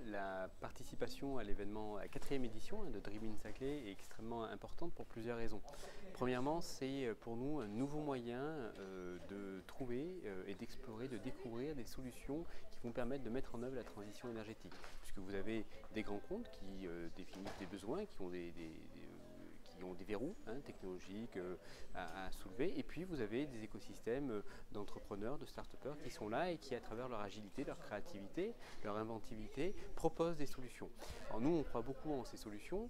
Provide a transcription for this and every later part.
La participation à l'événement, à la 4e édition de Dream in Saclay est extrêmement importante pour plusieurs raisons. Premièrement, c'est pour nous un nouveau moyen de trouver et d'explorer, de découvrir des solutions qui vont permettre de mettre en œuvre la transition énergétique. Puisque vous avez des grands comptes qui définissent des besoins, qui ont des verrous technologiques à soulever. Et puis vous avez des écosystèmes d'entrepreneurs, de start-upers qui sont là et qui, à travers leur agilité, leur créativité, leur inventivité, proposent des solutions. Alors nous, on croit beaucoup en ces solutions,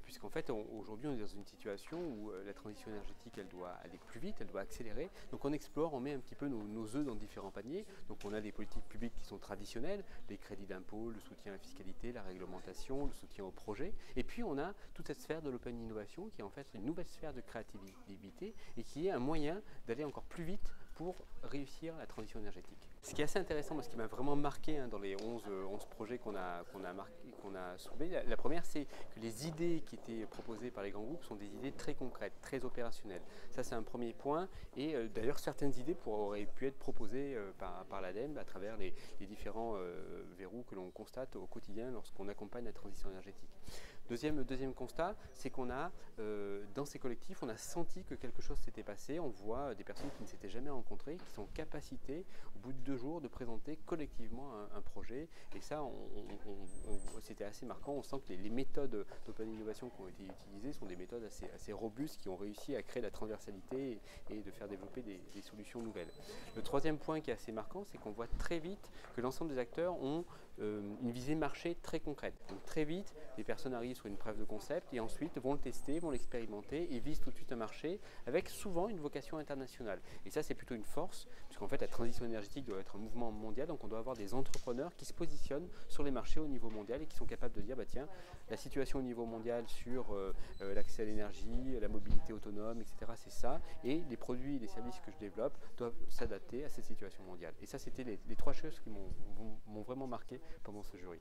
puisqu'en fait, aujourd'hui, on est dans une situation où la transition énergétique, elle doit aller plus vite, elle doit accélérer. Donc on explore, on met un petit peu nos œufs dans différents paniers. Donc on a des politiques publiques qui sont traditionnelles, les crédits d'impôt, le soutien à la fiscalité, la réglementation, le soutien aux projets. Et puis on a toute cette sphère de l'open innovation qui est en fait une nouvelle sphère de créativité et qui est un moyen d'aller encore plus vite pour réussir la transition énergétique. Ce qui est assez intéressant, ce qui m'a vraiment marqué dans les 11 projets qu'on a soulevés, la première, c'est que les idées qui étaient proposées par les grands groupes sont des idées très concrètes, très opérationnelles. Ça, c'est un premier point. Et d'ailleurs, certaines idées auraient pu être proposées par l'ADEME à travers les différents verrous que l'on constate au quotidien lorsqu'on accompagne la transition énergétique. Deuxième constat, c'est qu'on a, dans ces collectifs, on a senti que quelque chose s'était passé. On voit des personnes qui ne s'étaient jamais rencontrées, qui sont en capacité, au bout de 2 jours, de présenter collectivement un projet. Et ça, c'était assez marquant. On sent que les méthodes d'open innovation qui ont été utilisées sont des méthodes assez robustes qui ont réussi à créer la transversalité et de faire développer des solutions nouvelles. Le troisième point qui est assez marquant, c'est qu'on voit très vite que l'ensemble des acteurs ont une visée marché très concrète. Donc très vite, les personnes arrivent sur une preuve de concept et ensuite vont le tester, vont l'expérimenter et visent tout de suite un marché avec souvent une vocation internationale. Et ça, c'est plutôt une force, puisqu'en fait, la transition énergétique doit être un mouvement mondial, donc on doit avoir des entrepreneurs qui se positionnent sur les marchés au niveau mondial et qui sont capables de dire, bah tiens, la situation au niveau mondial sur l'accès à l'énergie, la mobilité autonome, etc., c'est ça, et les produits et les services que je développe doivent s'adapter à cette situation mondiale. Et ça, c'était les 3 choses qui m'ont vraiment marqué pendant ce jury.